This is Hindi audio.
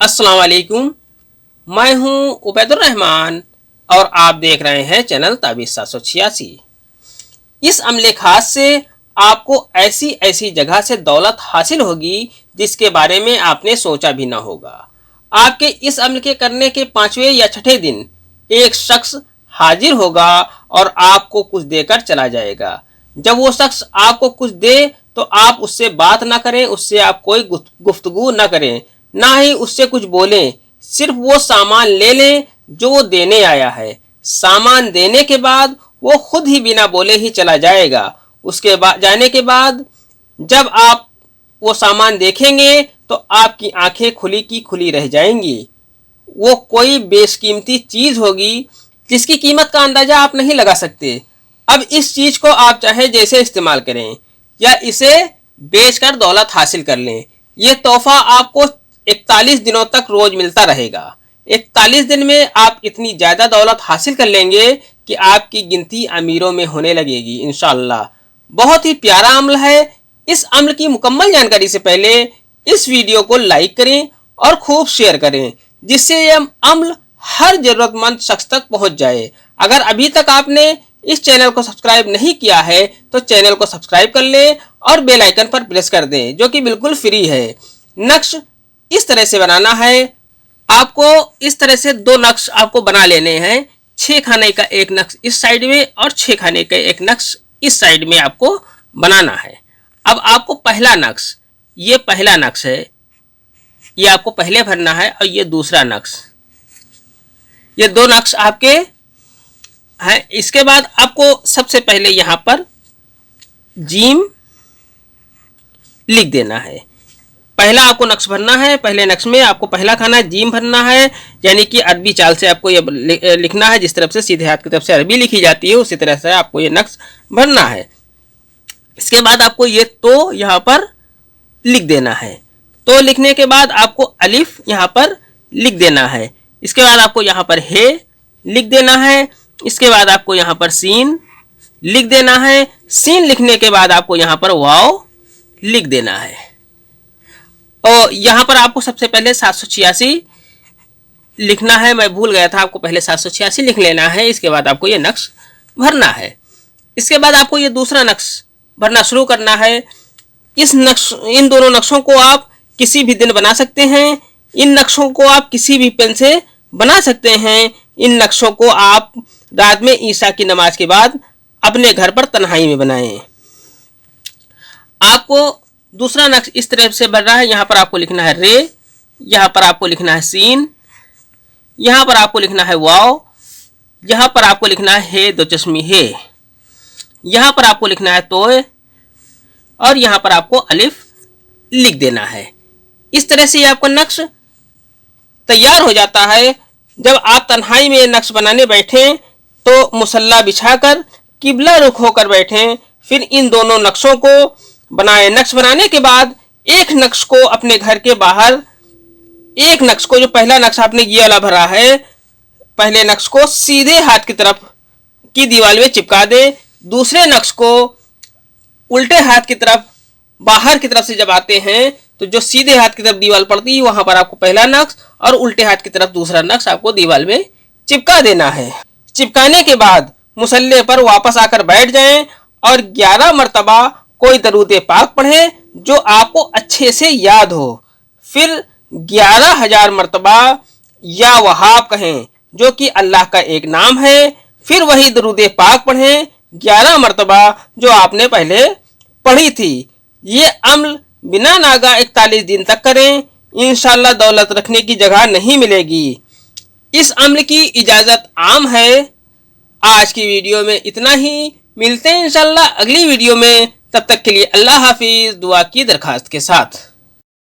अस्सलाम वालेकुम। मैं हूं उबैदुर रहमान और आप देख रहे हैं चैनल ताबीज़ 786। इस अमले खास से आपको ऐसी ऐसी जगह से दौलत हासिल होगी जिसके बारे में आपने सोचा भी ना होगा। आपके इस अमल के करने के 5वें या 6ठे दिन एक शख्स हाजिर होगा और आपको कुछ देकर चला जाएगा। जब वो शख्स आपको कुछ दे तो आप उससे बात ना करें, उससे आप कोई गुफ्तगू ना करें, ना ही उससे कुछ बोलें। सिर्फ वो सामान ले लें जो वो देने आया है। सामान देने के बाद वो खुद ही बिना बोले ही चला जाएगा। उसके बाद जाने के बाद जब आप वो सामान देखेंगे तो आपकी आंखें खुली की खुली रह जाएंगी। वो कोई बेशकीमती चीज होगी जिसकी कीमत का अंदाजा आप नहीं लगा सकते। अब इस चीज को आप चाहे जैसे इस्तेमाल करें या इसे बेचकर दौलत हासिल कर लें। ये तोहफा आपको 41 दिनों तक रोज मिलता रहेगा। 41 दिन में आप इतनी ज्यादा दौलत हासिल कर लेंगे कि आपकी गिनती अमीरों में होने लगेगी इंशाअल्लाह। बहुत ही प्यारा अमल है। इस अमल की मुकम्मल जानकारी से पहले इस वीडियो को लाइक करें और खूब शेयर करें जिससे यह अमल हर जरूरतमंद शख्स तक पहुंच जाए। अगर अभी तक आपने इस चैनल को सब्सक्राइब नहीं किया है तो चैनल को सब्सक्राइब कर लें और बेल आइकन पर प्रेस कर दें जो कि बिल्कुल फ्री है। नक्श इस तरह से बनाना है। आपको इस तरह से 2 नक्श आपको बना लेने हैं। 6 खाने का एक नक्श इस साइड में और 6 खाने का एक नक्श इस साइड में आपको बनाना है। अब आपको पहला नक्श, ये पहला नक्श है, ये आपको पहले भरना है और ये दूसरा नक्श, ये 2 नक्श आपके हैं। इसके बाद आपको सबसे पहले यहां पर जीम लिख देना है। पहला आपको नक्श भरना है। पहले नक्श में आपको पहला खाना जीम भरना है, यानी कि अरबी चाल से आपको ये लिखना है। जिस तरफ से सीधे हाथ की तरफ से अरबी लिखी जाती है उसी तरह से आपको ये नक्श भरना है। इसके बाद आपको ये तो यहाँ पर लिख देना है। तो लिखने के बाद आपको अलिफ यहाँ पर लिख देना है। इसके बाद आपको यहाँ पर हे लिख देना है। इसके बाद आपको यहाँ पर सीन लिख देना है। सीन लिखने के बाद आपको यहाँ पर वाव लिख देना है। और यहाँ पर आपको सबसे पहले 786 लिखना है। मैं भूल गया था, आपको पहले 786 लिख लेना है। इसके बाद आपको ये नक्श भरना है। इसके बाद आपको ये दूसरा नक्श भरना शुरू करना है। इन दोनों नक्शों को आप किसी भी दिन बना सकते हैं। इन नक्शों को आप किसी भी पेन से बना सकते हैं। इन नक्शों को आप रात में ईशा की नमाज के बाद अपने घर पर तन्हाई में बनाएं। आपको दूसरा नक्श इस तरह से भर रहा है। यहाँ पर आपको लिखना है रे, यहाँ पर आपको लिखना है सीन, यहाँ पर आपको लिखना है वाव, यहाँ पर आपको लिखना है हे 2 चश्मी हे, यहाँ पर आपको लिखना है तोय और यहाँ पर आपको अलिफ लिख देना है। इस तरह से आपका नक्श तैयार हो जाता है। जब आप तन्हाई में नक्श बनाने बैठे तो मुसल्ला बिछाकर किबला रुख होकर बैठे। फिर इन दोनों नक्शों को बनाए। नक्श बनाने के बाद एक नक्श को अपने घर के बाहर, एक नक्श को जो पहला नक्श आपने ये वाला भरा है, पहले नक्श को सीधे हाथ की तरफ की दीवार में चिपका दे। दूसरे नक्श को उल्टे हाथ की तरफ बाहर की तरफ से जब आते हैं तो जो सीधे हाथ की तरफ दीवार पड़ती है वहां पर आपको पहला नक्श और उल्टे हाथ की तरफ दूसरा नक्श आपको दीवार में चिपका देना है। चिपकाने के बाद मुसल्ले पर वापस आकर बैठ जाएं और 11 मरतबा कोई दरूद पाक पढ़े जो आपको अच्छे से याद हो। फिर 11,000 मरतबा या वहाब कहें जो कि अल्लाह का एक नाम है। फिर वही दरूद पाक पढ़ें 11 मरतबा जो आपने पहले पढ़ी थी। ये अमल बिना नागा 41 दिन तक करें। इंशाअल्लाह दौलत रखने की जगह नहीं मिलेगी। इस अमल की इजाजत आम है। आज की वीडियो में इतना ही। मिलते हैं इंशाअल्लाह अगली वीडियो में। तब तक के लिए अल्लाह हाफिज, दुआ की दरखास्त के साथ।